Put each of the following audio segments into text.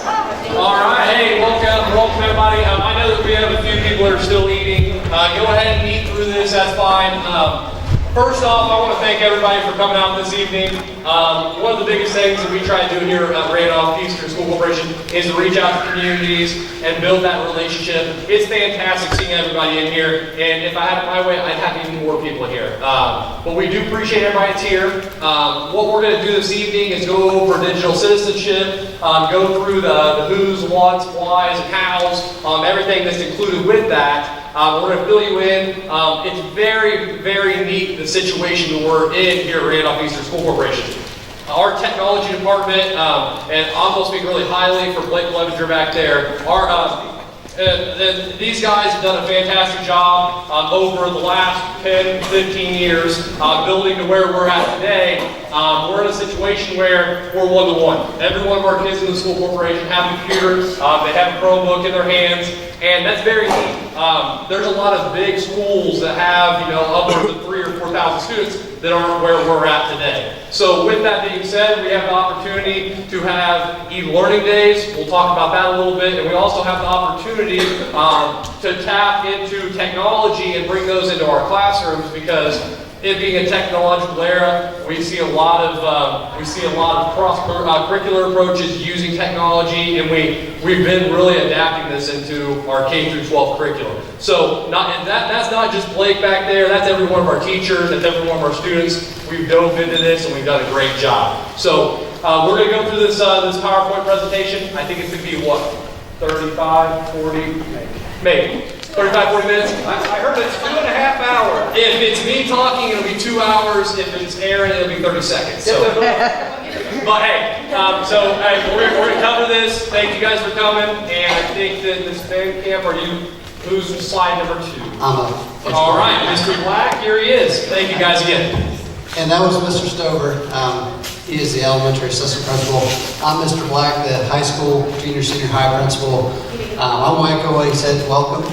All right, hey, welcome everybody. I know that we have a few people that are still eating. Go ahead and eat through this, that's fine. First off, I want to thank everybody for coming out this evening. One of the biggest things that we try to do here at Randolph Eastern School Corporation is to reach out to communities and build that relationship. It's fantastic seeing everybody in here, and if I had it my way, I'd have even more people here. But we do appreciate everybody that's here. What we're going to do this evening is go over digital citizenship, go through the who's, what's, whys, and hows, everything that's included with that. We're going to fill you in. It's very, very neat, the situation that we're in here at Randolph Eastern School Corporation. Our technology department, and I'm going to speak really highly for Blake Clevenger back there, these guys have done a fantastic job over the last 10, 15 years building to where we're at today. We're in a situation where we're one-to-one. Every one of our kids in the school corporation have a computer, they have a Chromebook in their hands, and that's very neat. There's a lot of big schools that have, upwards of 3,000 or 4,000 students that aren't where we're at today. So with that being said, we have the opportunity to have e-learning days. We'll talk about that a little bit, and we also have the opportunity to tap into technology and bring those into our classrooms, because it being a technological era, we see a lot of cross-curricular approaches using technology, and we've been really adapting this into our K through 12 curriculum. So that's not just Blake back there. That's every one of our teachers. That's every one of our students. We've dove into this, and we've done a great job. So we're going to go through this PowerPoint presentation. I think it's going to be what, 35, 40, maybe. 35, 40 minutes? I heard it's 2.5 hours. If it's me talking, it'll be 2 hours. If it's Aaron, it'll be 30 seconds. So, but hey, we're going to cover this. Thank you guys for coming. And I think that this band camp, who's slide number 2? All right, Mr. Black, here he is. Thank you guys again. And that was Mr. Stover. He is the elementary assistant principal. I'm Mr. Black, the high school, junior, senior high principal. I'm Winkle, he said, welcome.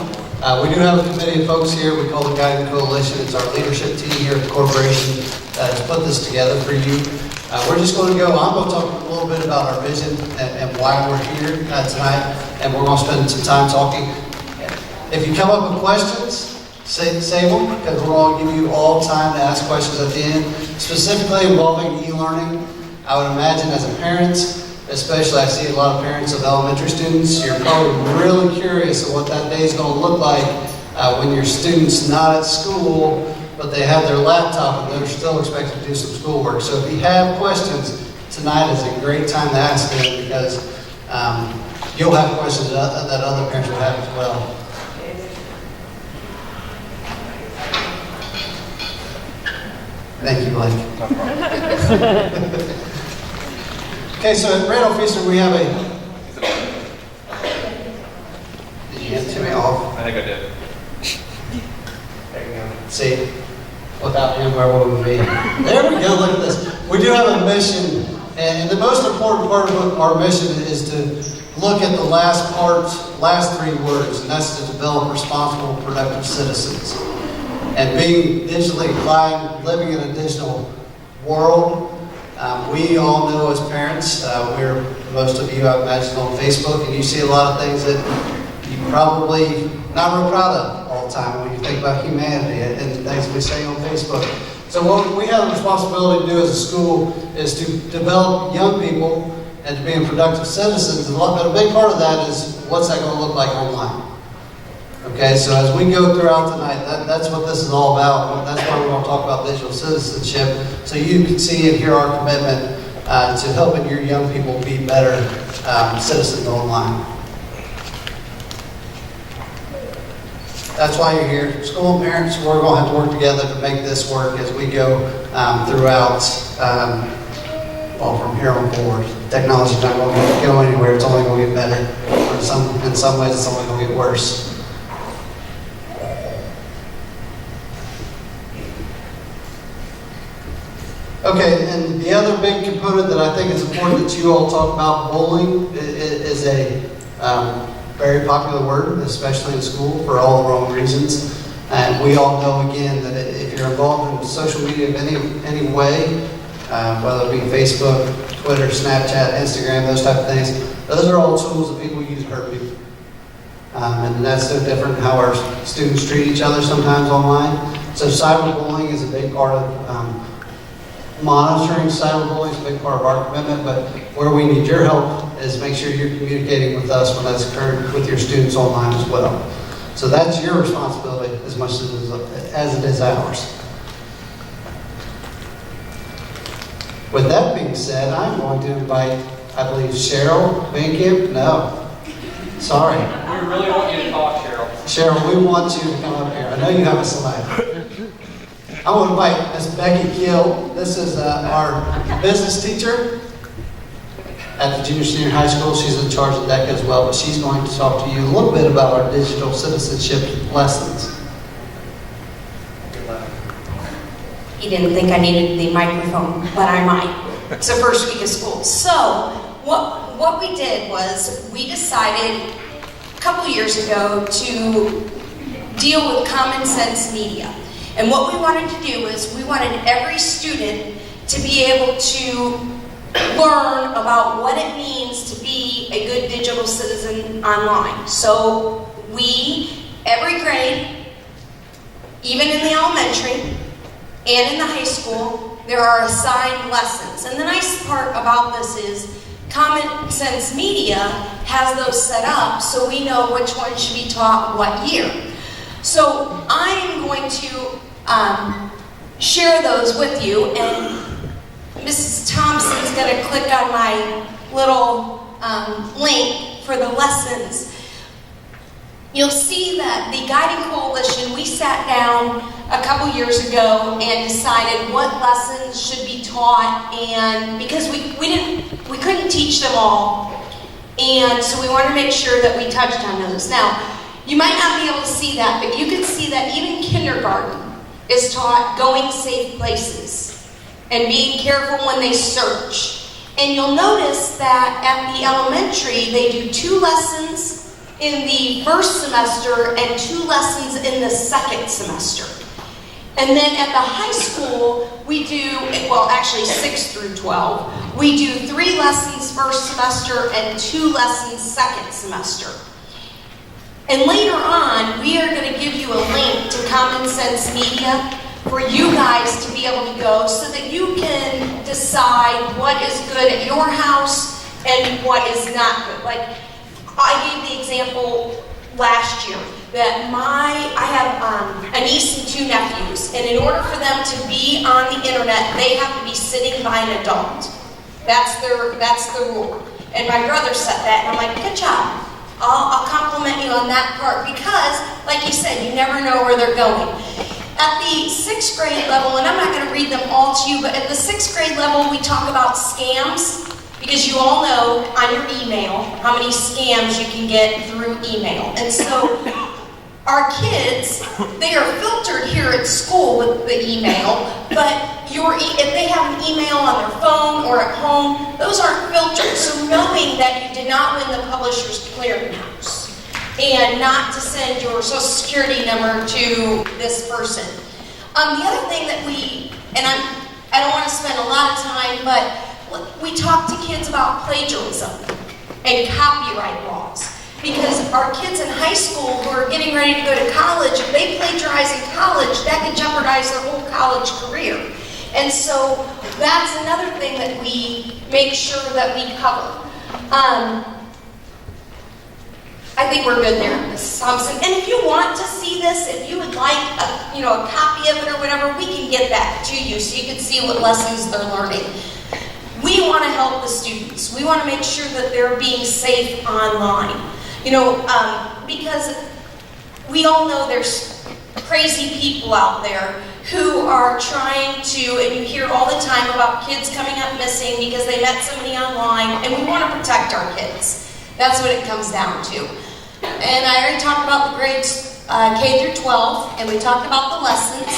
We do have a committee of folks here we call the Guiding Coalition. It's our leadership team here at the corporation that has put this together for you. We're just going to I'm going to talk a little bit about our vision and why we're here tonight, and we're going to spend some time talking. If you come up with questions, say them, because we're going to give you all time to ask questions at the end, specifically involving e-learning. I would imagine as a parent, especially I see a lot of parents of elementary students, you're probably really curious of what that day is going to look like when your student's not at school, but they have their laptop and they're still expected to do some schoolwork. So if you have questions, tonight is a great time to ask them, because you'll have questions that other parents will have as well. Thank you, Blake. Okay, so at Randolph Eastern we have Did you hand it to me off? I think I did. There you go. See, without him, where would we be? There we go, look at this. We do have a mission, and the most important part of our mission is to look at the last 3 words, and that's to develop responsible, productive citizens. And being digitally inclined, living in a digital world, we all know as parents, most of you I imagine on Facebook, and you see a lot of things that you probably not real proud of all the time when you think about humanity and things we say on Facebook. So what we have the responsibility to do as a school is to develop young people and to be productive citizens. But a big part of that is what's that going to look like online. Okay, so as we go throughout tonight, that's what this is all about. That's why we're going to talk about digital citizenship, so you can see and hear our commitment to helping your young people be better citizens online. That's why you're here. School and parents, we're going to have to work together to make this work as we go throughout, from here on forward. Technology is not going to go anywhere. It's only going to get better. Or in some ways, it's only going to get worse. Okay, and the other big component that I think is important that you all talk about, bullying, is a very popular word, especially in school, for all the wrong reasons. And we all know, again, that if you're involved in social media in any way, whether it be Facebook, Twitter, Snapchat, Instagram, those type of things. Those are all tools that people use to hurt people. And that's no different how our students treat each other sometimes online. So cyberbullying is a big part of monitoring cyberbullying is a big part of our commitment, but where we need your help is make sure you're communicating with us when that's occurring with your students online as well. So that's your responsibility as much as it is ours. With that being said, I'm going to invite, I believe, Cheryl Van No. Sorry. We really want you to talk, Cheryl. Cheryl, we want you to come up here. I know you have a slide. I want to invite Miss Becky Kuehl. This is our business teacher at the junior senior high school. She's in charge of DECA as well, but she's going to talk to you a little bit about our digital citizenship lessons. He didn't think I needed the microphone, but I might. It's the first week of school. So what we did was we decided a couple years ago to deal with common sense media. And what we wanted to do is we wanted every student to be able to learn about what it means to be a good digital citizen online. So every grade, even in the elementary and in the high school, there are assigned lessons. And the nice part about this is Common Sense Media has those set up so we know which one should be taught what year. So I'm going to share those with you, and Mrs. Thompson's going to click on my little link for the lessons. You'll see that the Guiding Coalition, we sat down a couple years ago and decided what lessons should be taught, and because we couldn't teach them all, and so we wanted to make sure that we touched on those. Now, you might not be able to see that, but you can see that even kindergarten is taught going safe places and being careful when they search. And you'll notice that at the elementary, they do 2 lessons in the first semester and 2 lessons in the second semester. And then at the high school, we do, well, actually 6 through 12, we do 3 lessons first semester and 2 lessons second semester. And later on, we are going to give you a link to Common Sense Media for you guys to be able to go so that you can decide what is good at your house and what is not good. Like, I gave the example last year that I have a niece and 2 nephews, and in order for them to be on the internet, they have to be sitting by an adult. That's the rule. And my brother said that, and I'm like, good job. I'll compliment you on that part because, like you said, you never know where they're going. At the 6th grade level, and I'm not going to read them all to you, but at the 6th grade level, we talk about scams because you all know on your email how many scams you can get through email. And so our kids, they are filtered here at school with the email, but if they have an email on their phone or at home, those aren't filtered. So knowing that you did not win the Publishers Clearinghouse and not to send your social security number to this person. The other thing that I don't want to spend a lot of time, but we talk to kids about plagiarism and copyright laws. Because our kids in high school who are getting ready to go to college, if they plagiarize in college, that could jeopardize their whole college career. And so that's another thing that we make sure that we cover. I think we're good there, Mrs. Thompson. And if you want to see this, if you would like a copy of it or whatever, we can get that to you so you can see what lessons they're learning. We want to help the students. We want to make sure that they're being safe online. Because we all know there's crazy people out there who are trying to, and you hear all the time about kids coming up missing because they met somebody online, and we want to protect our kids. That's what it comes down to. And I already talked about the grades K through 12, and we talked about the lessons.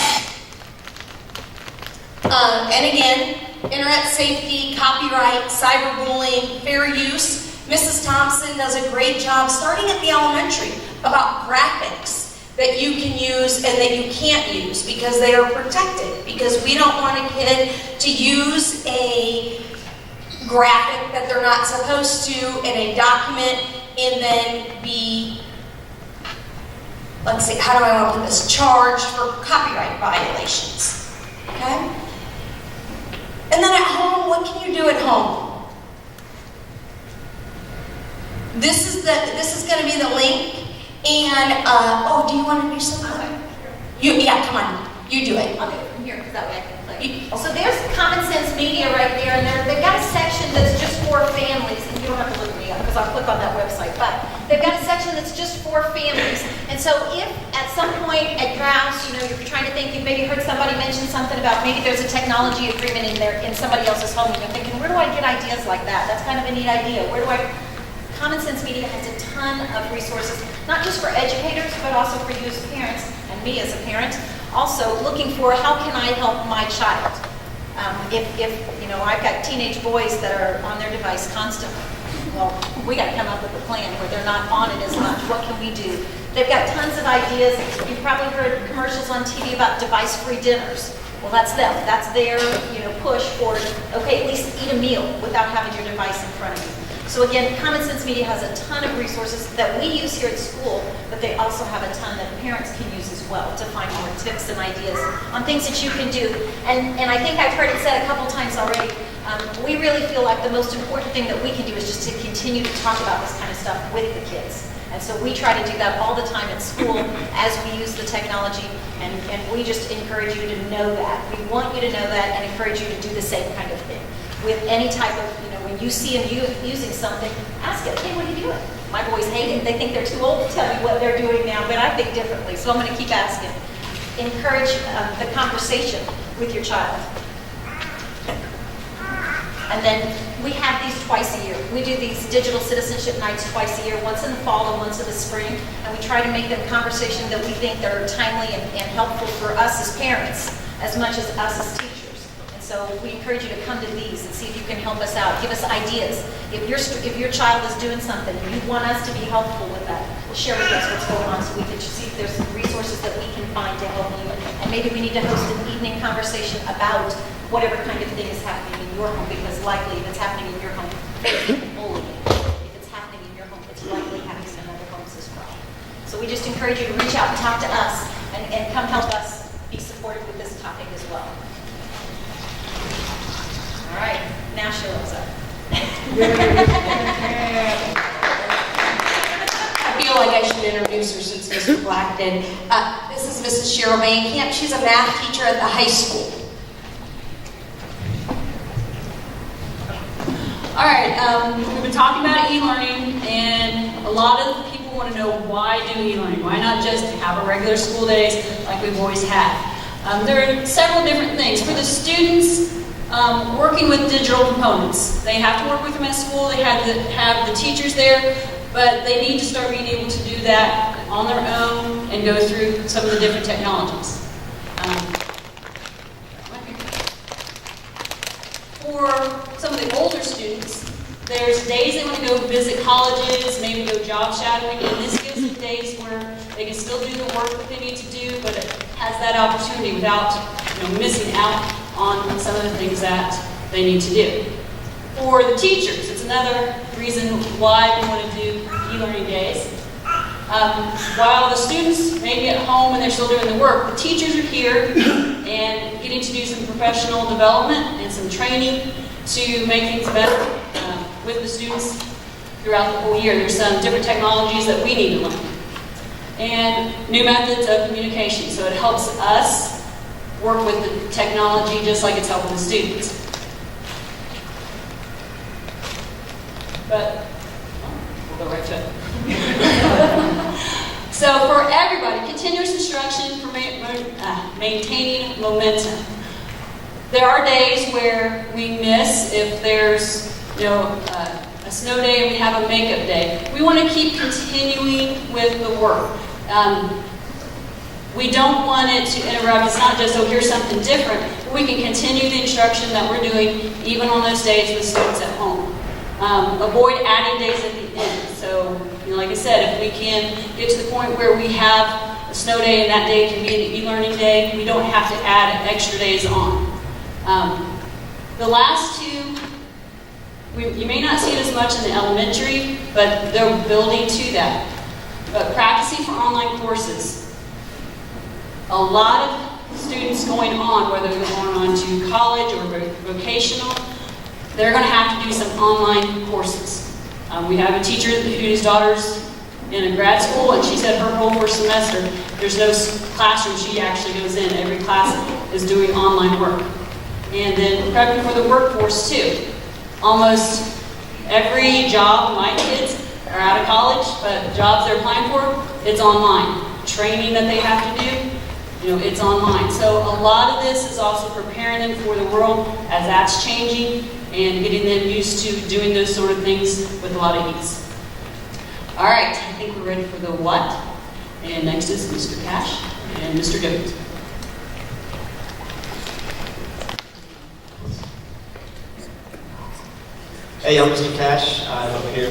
And again, internet safety, copyright, cyberbullying, fair use. Mrs. Thompson does a great job starting at the elementary about graphics. that you can use and that you can't use because they are protected. Because we don't want a kid to use a graphic that they're not supposed to in a document and then be, let's see, how do I want to put this, charged for copyright violations. Okay? And then at home, what can you do at home? This is going to be the link. And, oh, do you want to do something? Yeah, come on. You do it. I'll do it from here because that way I can play. So there's Common Sense Media right there, and they've got a section that's just for families, and you don't have to look me up because I'll click on that website, but they've got a section that's just for families. And so if at some point at Brouse, you know, you're trying to think, you've maybe heard somebody mention something about maybe there's a technology agreement in somebody else's home, and you're thinking, where do I get ideas like that? That's kind of a neat idea. Common Sense Media has a ton of resources, not just for educators, but also for you as parents, and me as a parent. Also looking for how can I help my child? If you know, I've got teenage boys that are on their device constantly. Well, we got to come up with a plan where they're not on it as much. What can we do? They've got tons of ideas. You've probably heard commercials on TV about device-free dinners. Well, that's them. That's their, you know, push for, okay, at least eat a meal without having your device in front of you. So again, Common Sense Media has a ton of resources that we use here at school, but they also have a ton that parents can use as well to find more tips and ideas on things that you can do. And I think I've heard it said a couple times already, we really feel like the most important thing that we can do is just to continue to talk about this kind of stuff with the kids. And so we try to do that all the time at school as we use the technology, and we just encourage you to know that. We want you to know that and encourage you to do the same kind of thing. With any type of, you know, when you see them using something, ask it, hey, what are you doing? My boys hate it. They think they're too old to tell me what they're doing now, but I think differently, so I'm going to keep asking. Encourage the conversation with your child. And then we have these twice a year. We do these digital citizenship nights twice a year, once in the fall and once in the spring, and we try to make them conversation that we think that are timely and helpful for us as parents, as much as us as teachers. So we encourage you to come to these and see if you can help us out. Give us ideas. If your child is doing something and you want us to be helpful with that, share with us what's going on so we can see if there's some resources that we can find to help you. And maybe we need to host an evening conversation about whatever kind of thing is happening in your home, because likely if it's happening in your home, only if it's happening in your home, it's likely happening in other homes as well. So we just encourage you to reach out and talk to us and come help us be supportive with this topic as well. All right, now Cheryl's up. I feel like I should introduce her since Mr. Black did. This is Mrs. Cheryl Camp. She's a math teacher at the high school. All right, we've been talking about e-learning, and a lot of people want to know, why do e-learning? Why not just have a regular school days like we've always had? There are several different things. For the students, working with digital components. They have to work with them at school, they have to have the teachers there, but they need to start being able to do that on their own and go through some of the different technologies. For some of the older students, there's days they want to go visit colleges, maybe go job shadowing, and this gives them days where they can still do the work that they need to do, but it has that opportunity without, you know, missing out on some of the things that they need to do. For the teachers, it's another reason why we want to do e-learning days. While the students may be at home and they're still doing the work, the teachers are here and getting to do some professional development and some training to make things better with the students throughout the whole year. There's some different technologies that we need to learn, and new methods of communication, so it helps us work with the technology just like it's helping the students. But we'll go right to it. So for everybody, continuous instruction for maintaining momentum. There are days where we miss, if there's, you know, a snow day and we have a makeup day. We want to keep continuing with the work. We don't want it to interrupt. It's not just, oh, here's something different. We can continue the instruction that we're doing even on those days with students at home. Avoid adding days at the end. So, you know, like I said, if we can get to the point where we have a snow day and that day can be an e-learning day. We don't have to add extra days on. The last two, you may not see it as much in the elementary, but they're building to that. But practicing for online courses. A lot of students going on, whether they're going on to college or vocational, they're going to have to do some online courses. We have a teacher whose daughter's in a grad school, and she said her whole first semester, there's no classroom she actually goes in. Every class is doing online work. And then prepping for the workforce too. Almost every job, my kids are out of college, but jobs they're applying for, it's online. Training that they have to do, it's online. So a lot of this is also preparing them for the world as that's changing and getting them used to doing those sort of things with a lot of ease. All right, I think we're ready for the what. And next is Mr. Cash and Mr. Jones. Hey, I'm Mr. Cash. I'm over here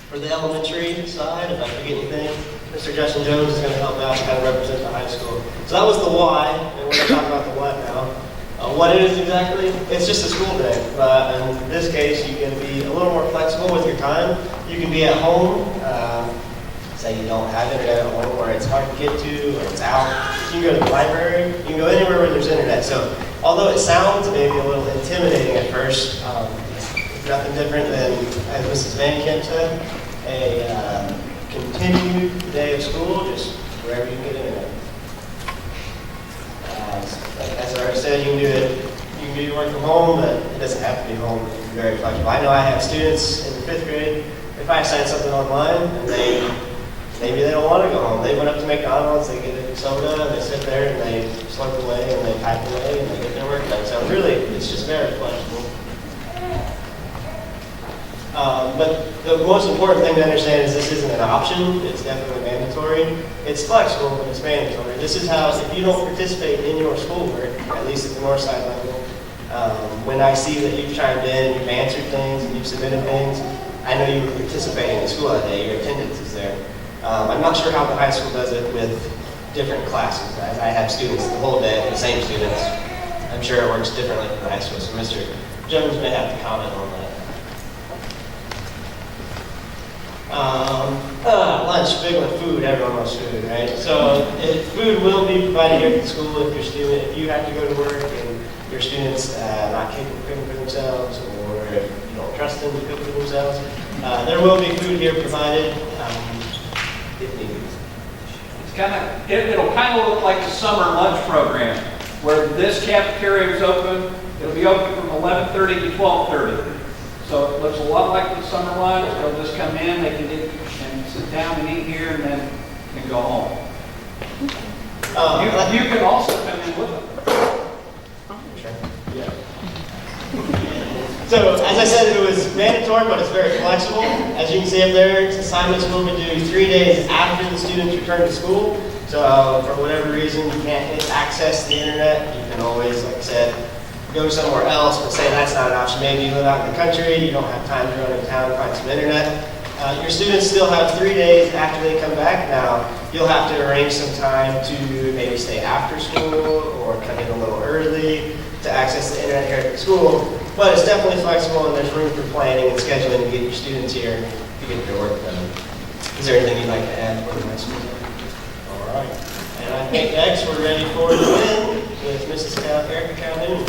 for the elementary side. If I forget anything, Mr. Justin Jones is going to help out and kind of represent the high school. So that was the why, and we're going to talk about the what now. What it is exactly? It's just a school day, but in this case, you can be a little more flexible with your time. You can be at home. Say you don't have internet at home, or it's hard to get to, or it's out. You can go to the library. You can go anywhere where there's internet. So although it sounds maybe a little intimidating at first, it's nothing different than, as Mrs. Van Kemp said, a continued day of school, just wherever you can get internet. As I already said, you can do your work from home, but it doesn't have to be home. You can be very flexible. I know I have students in the 5th grade. If I assign something online and maybe they don't want to go home, they went up to McDonald's, they get a soda, and they sit there and they slurp away and they type away and they get their work done. So really, it's just very flexible. But the most important thing to understand is this isn't an option. It's definitely mandatory. It's flexible, but it's mandatory. This is how, if you don't participate in your schoolwork, at least at the north side level, when I see that you've chimed in and you've answered things and you've submitted things, I know you were participating in school that day. Your attendance is there. I'm not sure how the high school does it with different classes. I have students the whole day, the same students. I'm sure it works differently for the high school, so Mr. Jones may have to comment on that. Lunch, big one, food, everyone wants food, right? So food will be provided here at the school if you have to go to work and your students not capable of cooking for themselves, or if you don't trust them to cook for themselves. There will be food here provided if needed. It'll kind of look like the summer lunch program, where this cafeteria is open. It'll be open from 11:30 to 12:30. So it looks a lot like the summer lunch. They'll just come in, they can get and sit down and eat here, and then can go home. You can also come in with them. Sure. Yeah. So, as I said, it was mandatory, but it's very flexible. As you can see up there, assignments will be due 3 days after the students return to school. So, for whatever reason, you can't access the internet, you can always, like I said, go somewhere else, but say that's not an option. Maybe you live out in the country, you don't have time to run in town and find some internet. Your students still have 3 days after they come back. Now, you'll have to arrange some time to maybe stay after school or come in a little early to access the internet here at the school. But it's definitely flexible, and there's room for planning and scheduling to get your students here to get their work done. Is there anything you'd like to add for the high school? All right. And I think next we're ready for the win with Mrs. Erica Calhoun.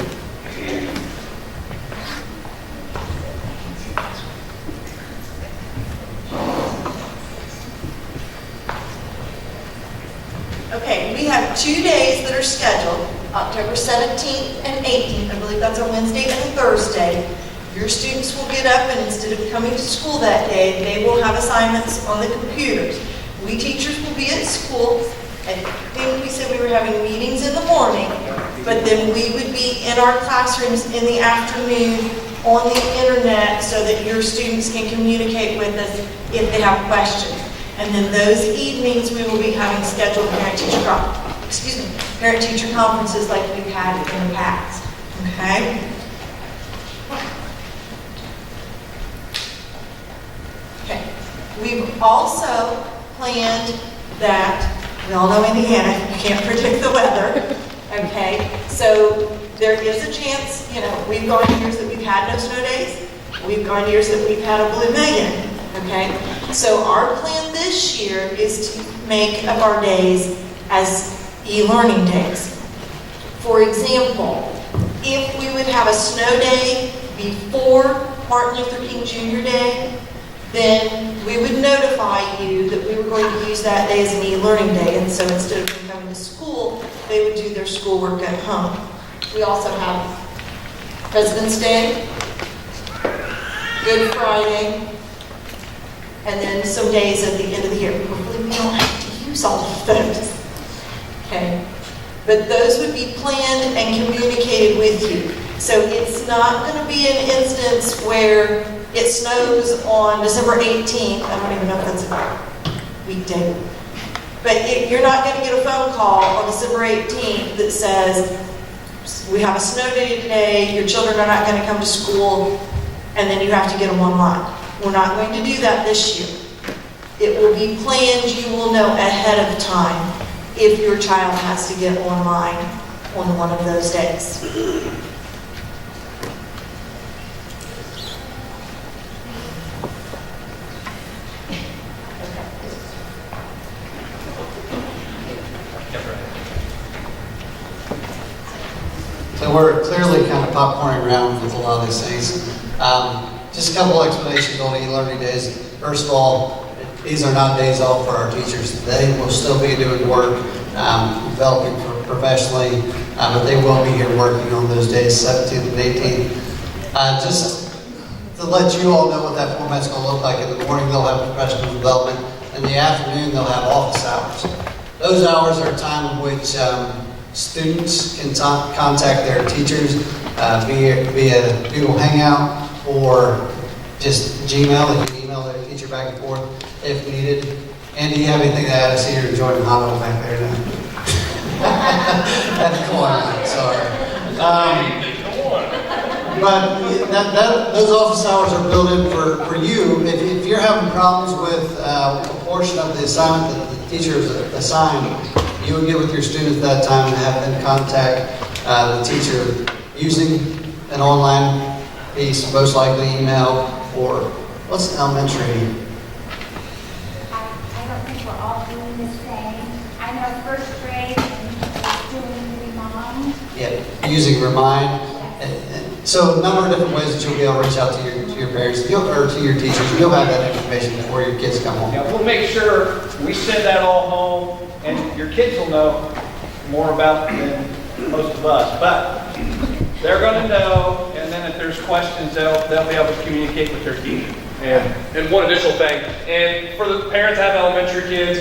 Okay, we have 2 days that are scheduled, October 17th and 18th. I believe that's a Wednesday and a Thursday. Your students will get up, and instead of coming to school that day, they will have assignments on the computers. We teachers will be at school. I think we said we were having meetings in the morning, but then we would be in our classrooms in the afternoon on the internet so that your students can communicate with us if they have questions. And then those evenings we will be having scheduled parent-teacher conferences like we've had in the past. Okay? Okay. We've also planned that We all know Indiana, you can't predict the weather, okay? So there is a chance, you know, we've gone years that we've had no snow days. We've gone years that we've had a blue million, okay? So our plan this year is to make up our days as e-learning days. For example, if we would have a snow day before Martin Luther King Jr. Day, then we would notify you that we were going to use that day as an e-learning day. And so instead of them coming to school, they would do their schoolwork at home. We also have President's Day, Good Friday, and then some days at the end of the year. Hopefully we don't have to use all of those. Okay? But those would be planned and communicated with you. So it's not going to be an instance where it snows on December 18th. I don't even know if that's a weekday. But you're not going to get a phone call on December 18th that says, we have a snow day today, your children are not going to come to school, and then you have to get them online. We're not going to do that this year. It will be planned, you will know ahead of time if your child has to get online on one of those days. So we're clearly kind of popcorning around with a lot of these things. Just a couple explanations on e-learning days. First of all, these are not days off for our teachers. They will still be doing work, developing professionally, but they will be here working on those days, 17th and 18th. Just to let you all know what that format's going to look like. In the morning, they'll have professional development. In the afternoon, they'll have office hours. Those hours are a time in which students can contact their teachers via Google Hangout or just Gmail. They can email their teacher back and forth if needed. Andy, do you have anything to add? I see you're enjoying the hot dog back there now. That's cool. Sorry. But those office hours are built in for you. If you're having problems with a portion of the assignment that the teacher is assigned, you would get with your students at that time and have them contact the teacher using an online piece, most likely email, or what's an elementary? I don't think we're all doing the same. I know first grade is doing Remind. Yeah, using Remind. So a number of different ways that you'll be able to reach out to your parents or to your teachers. You'll have that information before your kids come home. Yeah, we'll make sure we send that all home, and your kids will know more about it than most of us. But they're going to know, and then if there's questions, they'll be able to communicate with their teacher. And one additional thing, and for the parents that have elementary kids,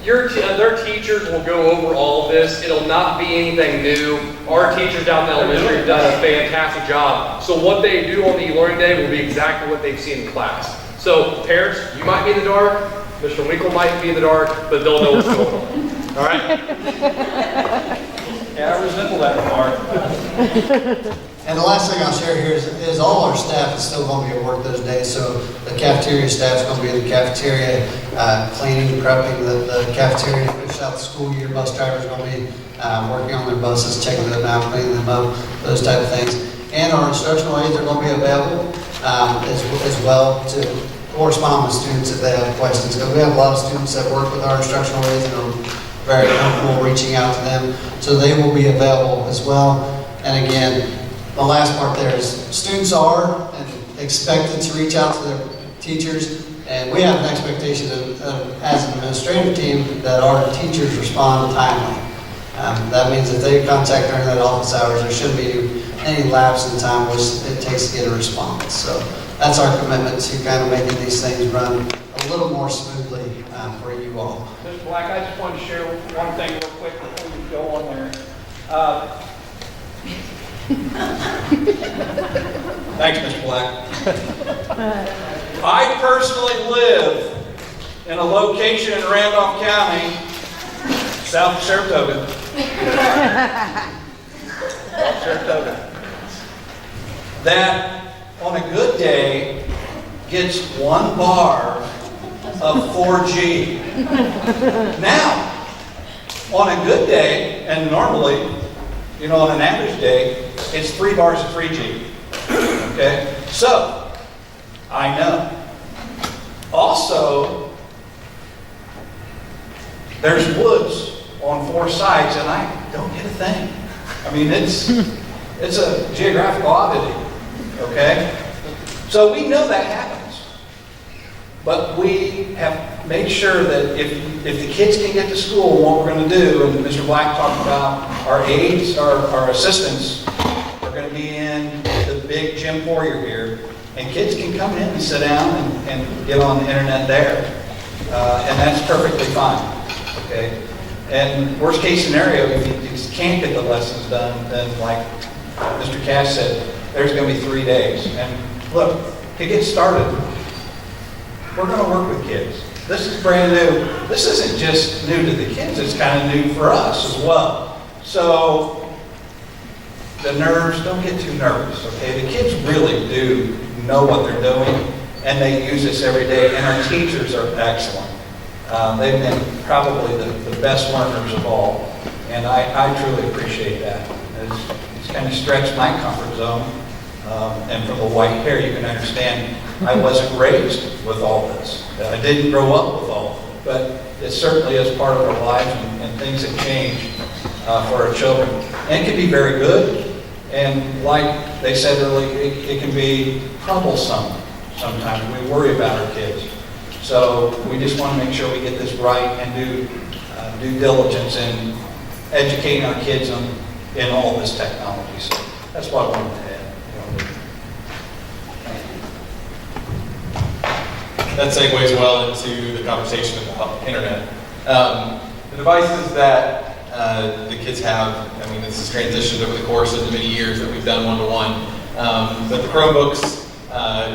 their teachers will go over all of this. It'll not be anything new. Our teachers down in elementary have done a fantastic job. So what they do on the e-learning day will be exactly what they've seen in class. So parents, you might be in the dark, Mr. Winkle might be in the dark, but they'll know what's going on. All right? Yeah, I resemble that part. And the last thing I'll share here is all our staff is still going to be at work those days. So the cafeteria staff is going to be in the cafeteria, cleaning, prepping the cafeteria, finish out the school year. Bus drivers are going to be working on their buses, checking them out, cleaning them up, those type of things. And our instructional aides are going to be available as well to correspond with students if they have questions. Because we have a lot of students that work with our instructional aides and are very comfortable reaching out to them. So they will be available as well. And again, the last part there is students are expected to reach out to their teachers, and we have an expectation as an administrative team that our teachers respond timely. That means if they contact during that office hours, there shouldn't be any lapse in time which it takes to get a response. So that's our commitment to kind of making these things run a little more smoothly for you all. Mr. Black, I just wanted to share one thing real quick before we go on there. Thanks, Mr. Black. I personally live in a location in Randolph County, south of Saratoga. That on a good day gets 1 bar of 4G. Now, On a good day, and normally, you know, on an average day, it's 3 bars of 3G. Okay? So, I know. Also, there's woods on 4 sides, and I don't get a thing. I mean, it's a geographical oddity. Okay? So we know that happens. But we have made sure that if the kids can get to school, what we're going to do, and Mr. Black talked about, our aides, our assistants are going to be in the big gym foyer here, and kids can come in and sit down and get on the internet there. And that's perfectly fine. Okay? And worst case scenario, if you just can't get the lessons done, then like Mr. K.I.S. said, there's going to be 3 days. And look, to get started, we're going to work with kids. This is brand new. This isn't just new to the kids, it's kind of new for us as well. So the nerves, don't get too nervous, okay? The kids really do know what they're doing, and they use this every day, and our teachers are excellent. They've been probably the best learners of all, and I truly appreciate that. It's kind of stretched my comfort zone, and from the white hair, you can understand I wasn't raised with all this. I didn't grow up with all of it, but it certainly is part of our lives, and things have changed for our children. And it can be very good, and like they said earlier, it can be troublesome sometimes. We worry about our kids. So we just want to make sure we get this right and do due diligence in educating our kids in all this technology. So that's what I wanted to add. That segues well into the conversation about internet. The devices that the kids have, I mean, this has transitioned over the course of the many years that we've done one-to-one. But the Chromebooks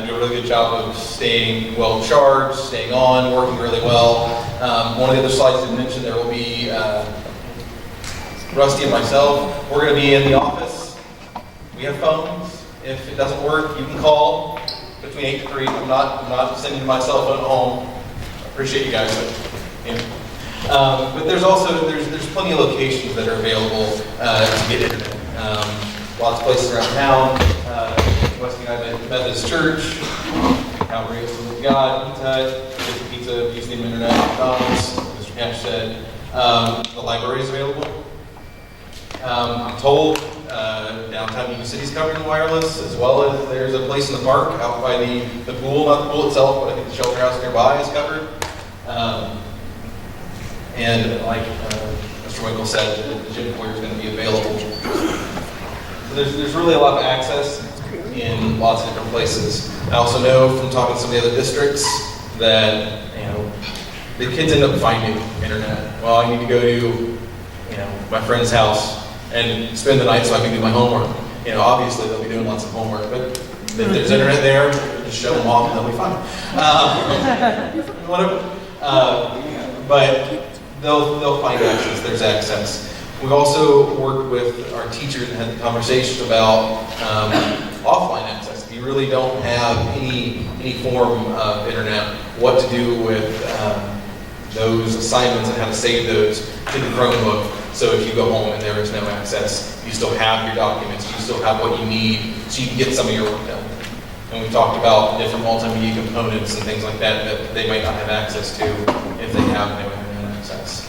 do a really good job of staying well charged, staying on, working really well. One of the other slides didn't mention there will be Rusty and myself. We're going to be in the office. We have phones. If it doesn't work, you can call between 8 to 3. I'm not sending my cell phone home. I appreciate you guys, but you know. But there's also there's plenty of locations that are available to get internet. Lots of places around town. West United Methodist Church, Calvary of God, Pizza, Museum Internet, McDonald's, Mr. Cash said. The library is available. I'm told downtown Union City is covering the wireless, as well as there's a place in the park out by the pool, not the pool itself, but I think the shelter house nearby is covered. And like Mr. Winkle said, the gym foyer is going to be available. So there's really a lot of access in lots of different places. I also know from talking to some of the other districts that, you know, the kids end up finding internet. Well, I need to go to, you know, my friend's house and spend the night so I can do my homework. You know, obviously they'll be doing lots of homework, but if there's internet there, just show them off and they'll be fine. Whatever. But they'll find access. There's access. We've also worked with our teachers and had conversations about offline access. If you really don't have any form of internet, what to do with those assignments and how to save those to the Chromebook. So if you go home and there is no access, you still have your documents, you still have what you need, so you can get some of your work done. And we talked about different multimedia components and things like that that they might not have access to if they have no internet access.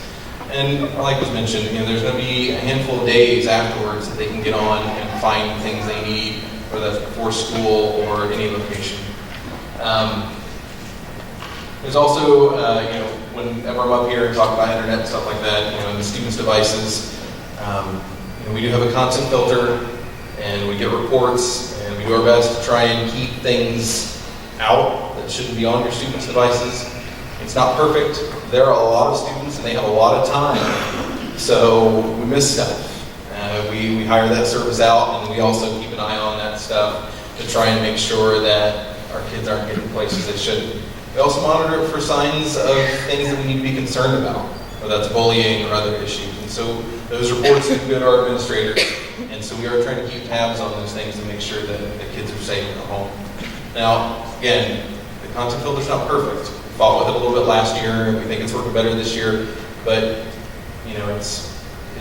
And like was mentioned, you know, there's going to be a handful of days afterwards that they can get on and find things they need, whether that's before school or any location. There's also, you know, whenever I'm up here and talk about internet and stuff like that, you know, and the students' devices, you know, we do have a content filter, and we get reports, and we do our best to try and keep things out that shouldn't be on your students' devices. It's not perfect. There are a lot of students, and they have a lot of time, so we miss stuff. We hire that service out, and we also keep an eye on that stuff to try and make sure that our kids aren't getting places they shouldn't. We also monitor for signs of things that we need to be concerned about, whether that's bullying or other issues. And so those reports go to our administrators, and so we are trying to keep tabs on those things to make sure that the kids are safe in the home. Now, again, the content filter's not perfect. We fought with it a little bit last year, and we think it's working better this year, but you you know, it's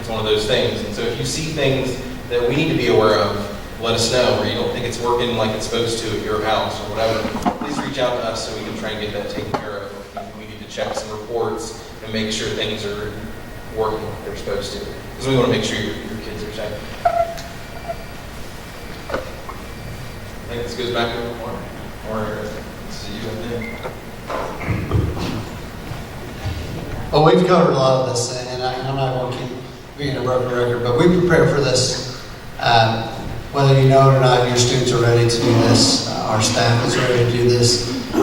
one of those things. And so if you see things that we need to be aware of, let us know, or you don't think it's working like it's supposed to at your house or whatever, please reach out to us so we can try and get that taken care of. We need to check some reports and make sure things are working like they're supposed to, because we want to make sure your kids are safe. I think this goes back to the corner, or see you again. Well, we've covered a lot of this, and I'm not going to keep being a broken record, but we prepare for this. Whether you know it or not, your students are ready to do this. Our staff is ready to do this.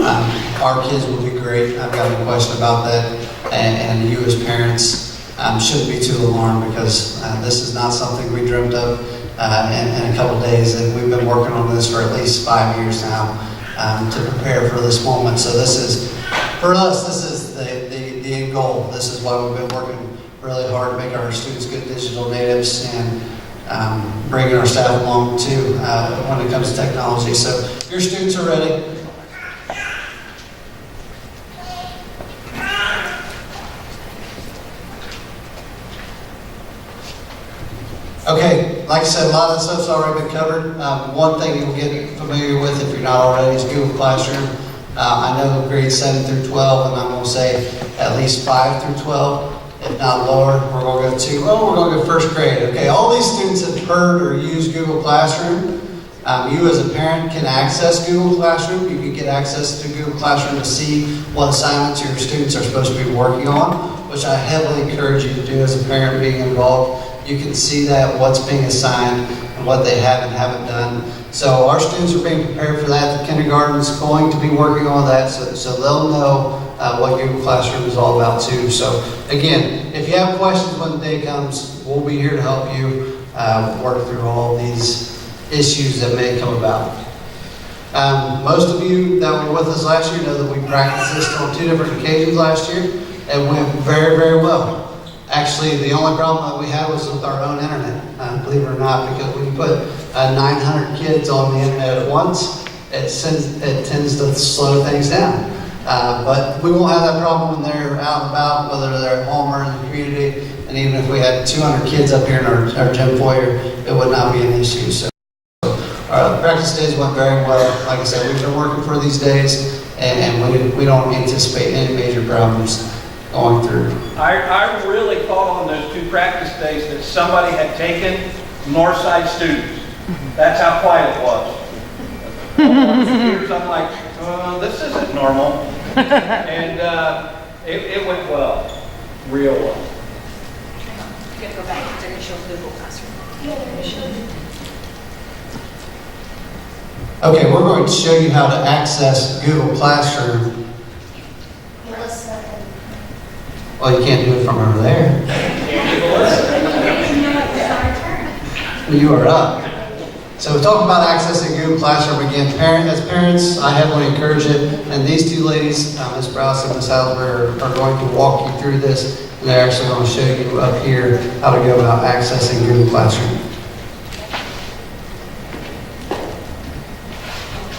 Our kids will be great. I've got no question about that. And you as parents shouldn't be too alarmed, because this is not something we dreamt up in a couple of days. And we've been working on this for at least 5 years now to prepare for this moment. So this is, for us, this is the end goal. This is why we've been working really hard to make our students good digital natives, and bringing our staff along too when it comes to technology. So your students are ready. Okay, like I said, a lot of the stuff's already been covered. One thing you'll get familiar with if you're not already is Google Classroom. I know grades 7 through 12, and I'm going to say at least 5 through 12. If not lower, we're going to go we're going to go first grade. Okay, all these students have heard or used Google Classroom. You as a parent can access Google Classroom. You can get access to Google Classroom to see what assignments your students are supposed to be working on, which I heavily encourage you to do as a parent being involved. You can see that, what's being assigned, and what they have and haven't done. So our students are being prepared for that. The kindergarten is going to be working on that, so they'll know what Google Classroom is all about too. So again, if you have questions when the day comes, we'll be here to help you work through all these issues that may come about. Most of you that were with us last year know that we practiced this on 2 different occasions last year. It went very, very well. Actually, the only problem that we had was with our own internet, believe it or not, because when you put 900 kids on the internet at once, it tends to slow things down. But we won't have that problem when they're out and about, whether they're at home or in the community. And even if we had 200 kids up here in our gym foyer, it would not be an issue. So our practice days went very well. Like I said, we've been working for these days, and we don't anticipate any major problems going through. I really thought on those 2 practice days that somebody had taken Northside students. That's how quiet it was. I'm like, this isn't normal. And it went well, real well. You can go back and show Google Classroom. Okay, we're going to show you how to access Google Classroom. Well, you can't do it from over there. You are up. So we're talking about accessing Google Classroom again. As parents, I heavily encourage it. And these 2 ladies, Ms. Brouse and Ms. Adelsperger, are going to walk you through this. And they're actually going to show you up here how to go about accessing Google Classroom.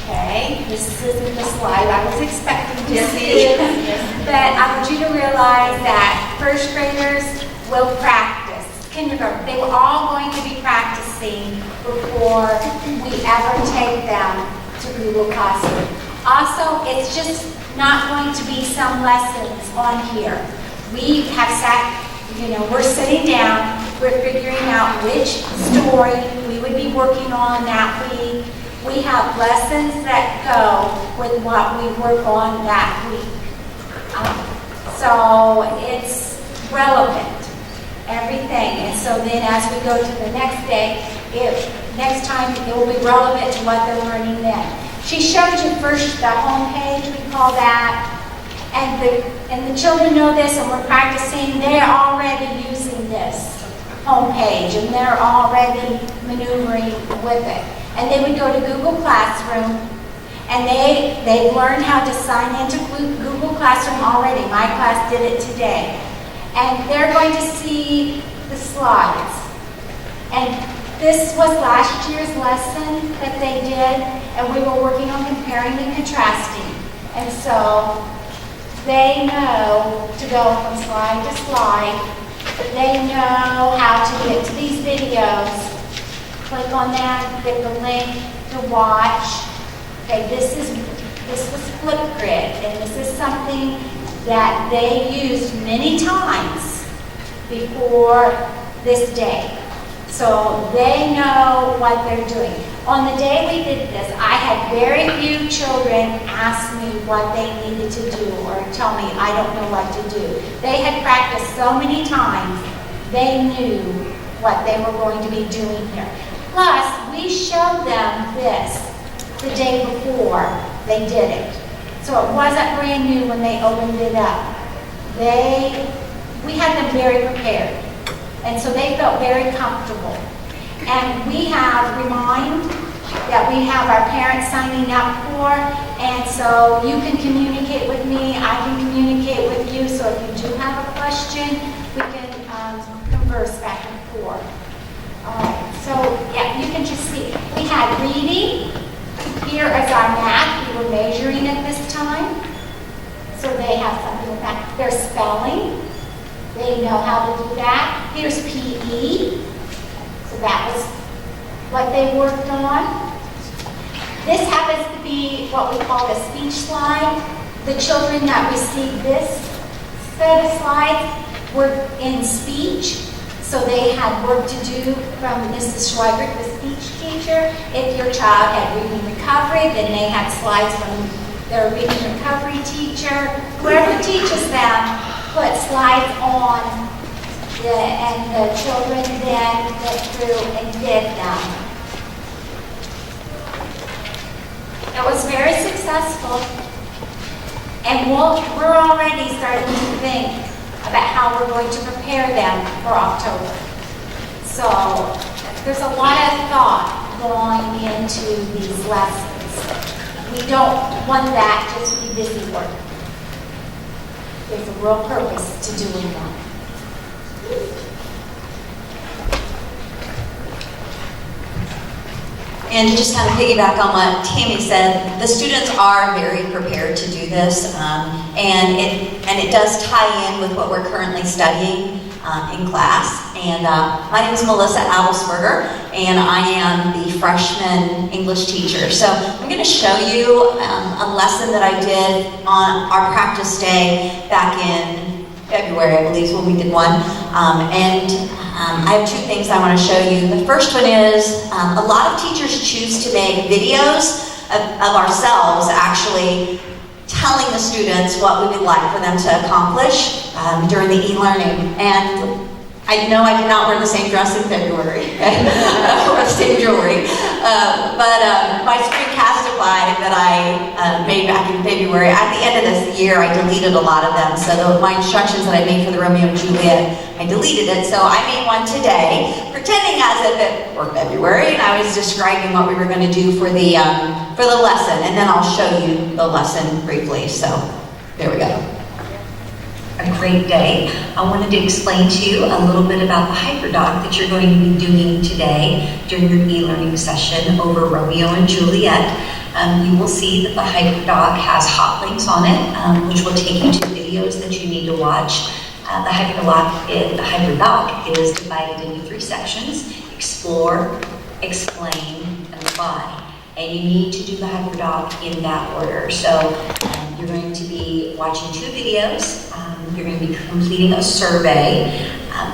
Okay, this isn't the slide I was expecting to see. But I want you to realize that first graders will practice. Kindergarten, they were all going to be practicing before we ever take them to Google Classroom. Also, it's just not going to be some lessons on here. We have we're sitting down, we're figuring out which story we would be working on that week. We have lessons that go with what we work on that week. So it's relevant, everything. And so then as we go to the next day, next time it will be relevant to what they're learning then. She showed you first the home page, we call that. And the children know this, and we're practicing. They're already using this home page, and they're already maneuvering with it. And they would go to Google Classroom, and they've learned how to sign into Google Classroom already. My class did it today. And they're going to see the slides. And this was last year's lesson that they did, and we were working on comparing and contrasting. And so they know to go from slide to slide They know how to get to these videos. Click on that, get the link to watch. Okay, this was Flipgrid, and this is something that they used many times before this day. So they know what they're doing. On the day we did this, I had very few children ask me what they needed to do or tell me I don't know what to do. They had practiced so many times, they knew what they were going to be doing here. Plus, we showed them this the day before they did it. So it wasn't brand new when they opened it up. We had them very prepared. And so they felt very comfortable. And we have Remind that we have our parents signing up for. And so you can communicate with me, I can communicate with you. So if you do have a question, we can converse back and forth. All right, so yeah, you can just see. We had reading. Here is our math. We were measuring it this time. So they have something with that. Their spelling. They know how to do that. Here's PE. So that was what they worked on. This happens to be what we call the speech slide. The children that received this set of slides were in speech. So they had work to do from Mrs. Schweigert, the speech teacher. If your child had reading recovery, then they had slides from their reading recovery teacher. Whoever teaches them put slides on, and the children then went through and did them. It was very successful, and we're already starting to think about how we're going to prepare them for October. So there's a lot of thought going into these lessons. We don't want that just to be busy work. There's a real purpose to doing that. And to just kind of piggyback on what Tammy said, the students are very prepared to do this, and it does tie in with what we're currently studying in class. And my name is Melissa Adelsperger, and I am the freshman English teacher. So I'm going to show you a lesson that I did on our practice day back in February, I believe, is when we did one. I have two things I want to show you. The first one is a lot of teachers choose to make videos of ourselves actually telling the students what we would like for them to accomplish during the e-learning. And I know I did not wear the same dress in February, or the same jewelry, but my screencastify that I made back in February, at the end of this year, I deleted a lot of them. So my instructions that I made for the Romeo and Juliet, I deleted it. So I made one today, pretending as if it were February, and I was describing what we were going to do for the lesson, and then I'll show you the lesson briefly. So there we go. A great day. I wanted to explain to you a little bit about the hyperdoc that you're going to be doing today during your e-learning session over Romeo and Juliet. You will see that the hyperdoc has hot links on it, which will take you to videos that you need to watch. The hyperdoc is divided into 3 sections: explore, explain, and apply. And you need to do the hyperdoc in that order. So you're going to be watching 2 videos. You're going to be completing a survey.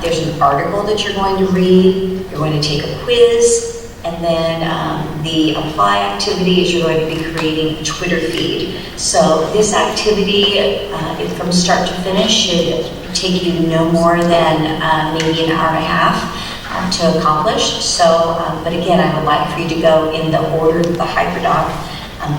There's an article that you're going to read. You're going to take a quiz. And then the apply activity is you're going to be creating a Twitter feed. So this activity, from start to finish, should take you no more than maybe an hour and a half to accomplish. So, but again, I would like for you to go in the order that the hyperdoc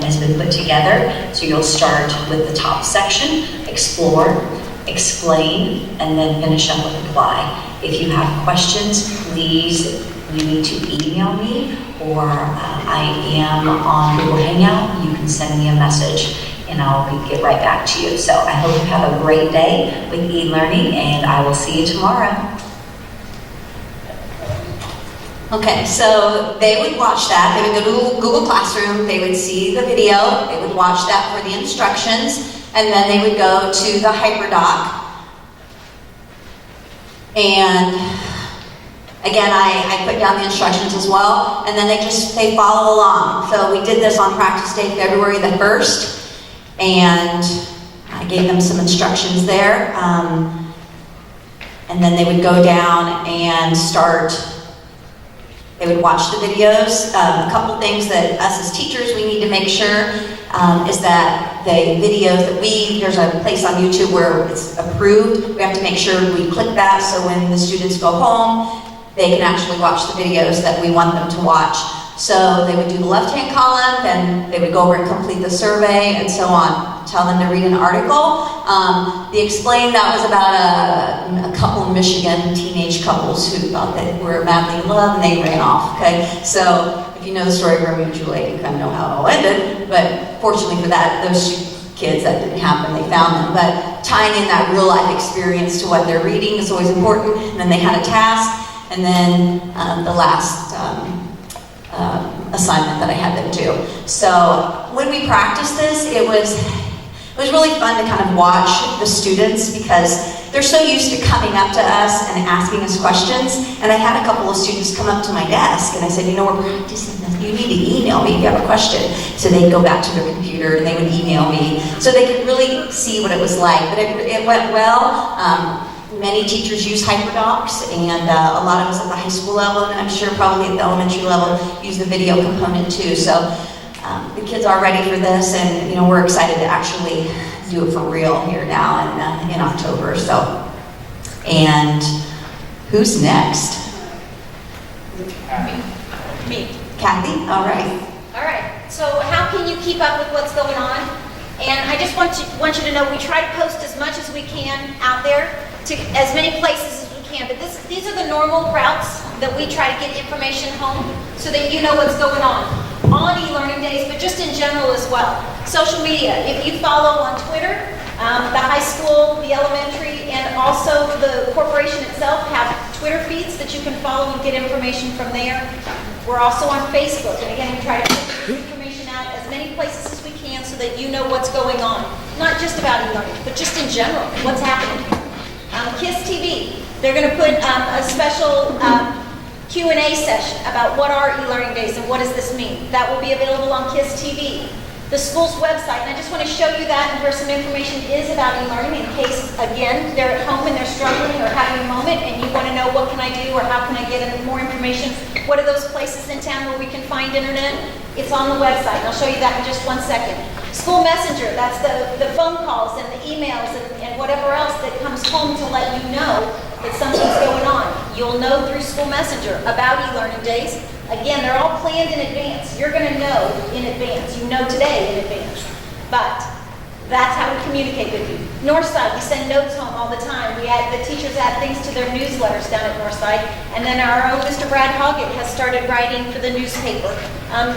has been put together. So you'll start with the top section, explore, explain, and then finish up with apply. If you have questions, please, you need to email me, or I am on Google Hangout. You can send me a message and I'll get right back to you. So I hope you have a great day with e-learning, and I will see you tomorrow. Okay, so they would watch that. They would go to Google Classroom, they would see the video, they would watch that for the instructions, and then they would go to the hyperdoc. And again, I put down the instructions as well, and then they follow along. So we did this on practice day, February the 1st, and I gave them some instructions there. And then they would go down and they would watch the videos. A couple things that us as teachers, we need to make sure is that the videos that there's a place on YouTube where it's approved. We have to make sure we click that so when the students go home, they can actually watch the videos that we want them to watch. So they would do the left-hand column, then they would go over and complete the survey, and so on. Tell them to read an article. The Explain, that was about a couple in Michigan, teenage couples who thought they were madly in love, and they ran off, okay? So if you know the story of Romeo and Juliet, you kind of know how it all ended, but fortunately for those kids, that didn't happen, they found them. But tying in that real-life experience to what they're reading is always important, and then they had a task. And then the last assignment that I had them do. So when we practiced this, it was really fun to kind of watch the students because they're so used to coming up to us and asking us questions. And I had a couple of students come up to my desk and I said, you know, we're practicing this. You need to email me if you have a question. So they'd go back to their computer and they would email me so they could really see what it was like. But it went well. Many teachers use HyperDocs, and a lot of us at the high school level, and I'm sure probably at the elementary level, use the video component too. So the kids are ready for this, and we're excited to actually do it for real here now in October. So, and who's next? Me. Kathy? All right. All right. So how can you keep up with what's going on? And I just want you to know we try to post as much as we can out there to as many places as we can. But these are the normal routes that we try to get information home so that you know what's going on e-learning days, but just in general as well. Social media. If you follow on Twitter, the high school, the elementary, and also the corporation itself have Twitter feeds that you can follow and get information from there. We're also on Facebook, and again, we try to put information out as many places as we can so that you know what's going on. Not just about e-learning, but just in general, what's happening. K.I.S.S TV, they're going to put a special Q&A session about what are e-learning days and what does this mean. That will be available on K.I.S.S TV. The school's website, and I just want to show you that and where some information is about e-learning in case, again, they're at home and they're struggling or having a moment and you want to know what can I do or how can I get more information. What are those places in town where we can find internet? It's on the website, and I'll show you that in just 1 second. School Messenger, that's the phone calls and the emails and whatever else that comes home to let you know that something's going on. You'll know through School Messenger about e-learning days. Again, they're all planned in advance. You're going to know in advance. You know today in advance. But that's how we communicate with you. Northside, we send notes home all the time. The teachers add things to their newsletters down at Northside. And then our own Mr. Brad Hoggett has started writing for the newspaper,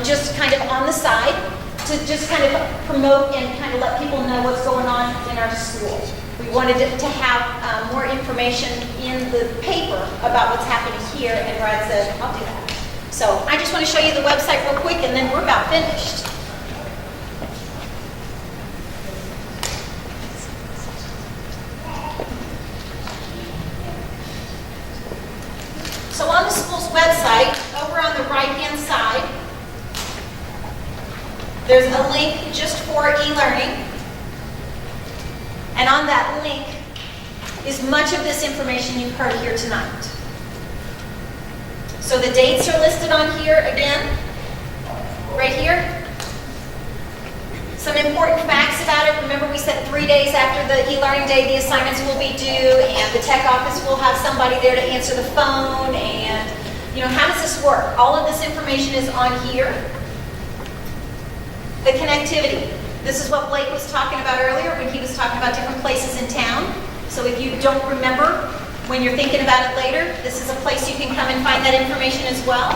just kind of on the side to just kind of promote and kind of let people know what's going on in our school. We wanted to have more information in the paper about what's happening here, and Brad said, I'll do that. So I just want to show you the website real quick, and then we're about finished. So on the school's website, over on the right-hand side, there's a link just for e-learning. And on that link is much of this information you've heard here tonight. So the dates are listed on here again, right here. Some important facts about it. Remember we said 3 days after the e-learning day the assignments will be due, and the tech office will have somebody there to answer the phone, and how does this work? All of this information is on here. The connectivity. This is what Blake was talking about earlier when he was talking about different places in town. So if you don't remember, when you're thinking about it later, this is a place you can come and find that information as well.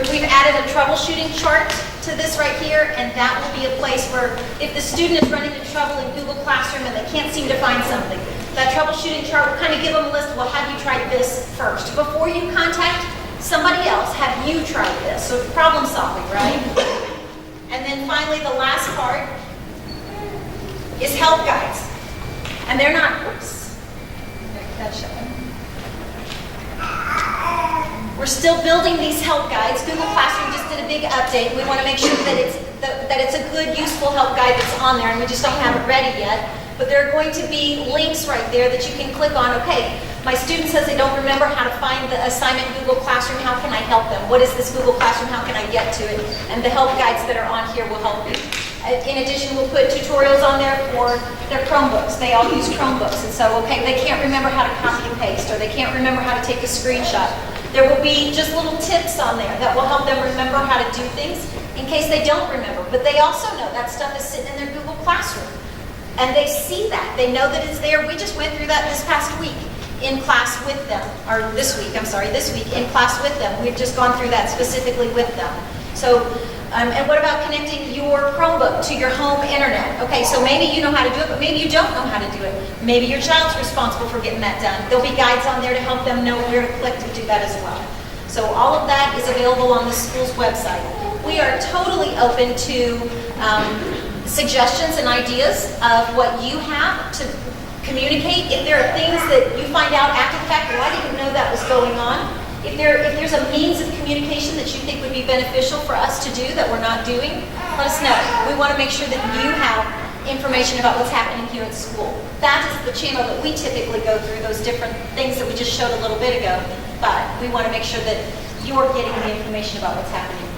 We've added a troubleshooting chart to this right here, and that will be a place where if the student is running into trouble in Google Classroom and they can't seem to find something, that troubleshooting chart will kind of give them a list of, well, have you tried this first? Before you contact somebody else, have you tried this? So problem solving, right? And then finally, the last part is help guides. And they're not still building these help guides. Google Classroom just did a big update. We want to make sure that it's a good, useful help guide that's on there, and we just don't have it ready yet. But there are going to be links right there that you can click on. Okay, my student says they don't remember how to find the assignment in Google Classroom. How can I help them? What is this Google Classroom? How can I get to it? And the help guides that are on here will help you. In addition, we'll put tutorials on there for their Chromebooks. They all use Chromebooks, and so, okay, they can't remember how to copy and paste, or they can't remember how to take a screenshot. There will be just little tips on there that will help them remember how to do things in case they don't remember. But they also know that stuff is sitting in their Google Classroom. And they see that. They know that it's there. We just went through that this past week in class with them. Or this week in class with them. We've just gone through that specifically with them. So, and what about connecting your Chromebook to your home internet? Okay, so maybe you know how to do it, but maybe you don't know how to do it. Maybe your child's responsible for getting that done. There'll be guides on there to help them know where to click to do that as well. So all of that is available on the school's website. We are totally open to suggestions and ideas of what you have to communicate. If there are things that you find out after the fact, well, I didn't know that was going on. If there's a means of communication that you think would be beneficial for us to do that we're not doing, let us know. We want to make sure that you have information about what's happening here at school. That is the channel that we typically go through, those different things that we just showed a little bit ago. But we want to make sure that you're getting the information about what's happening.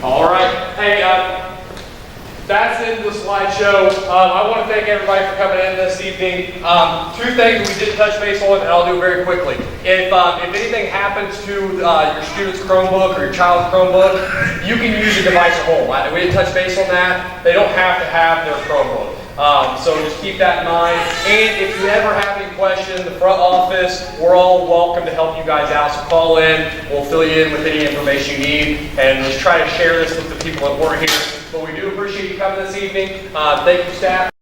All right. Hey, that's it the slideshow. I want to thank everybody for coming in this evening. Two things we did touch base on, and I'll do very quickly. If anything happens to your student's Chromebook or your child's Chromebook, you can use your device at home. We didn't touch base on that. They don't have to have their Chromebook. So just keep that in mind. And if you ever have any questions, the front office, we're all welcome to help you guys out. So call in. We'll fill you in with any information you need. And let's try to share this with the people that weren't here. But we do appreciate you coming this evening. Thank you, staff.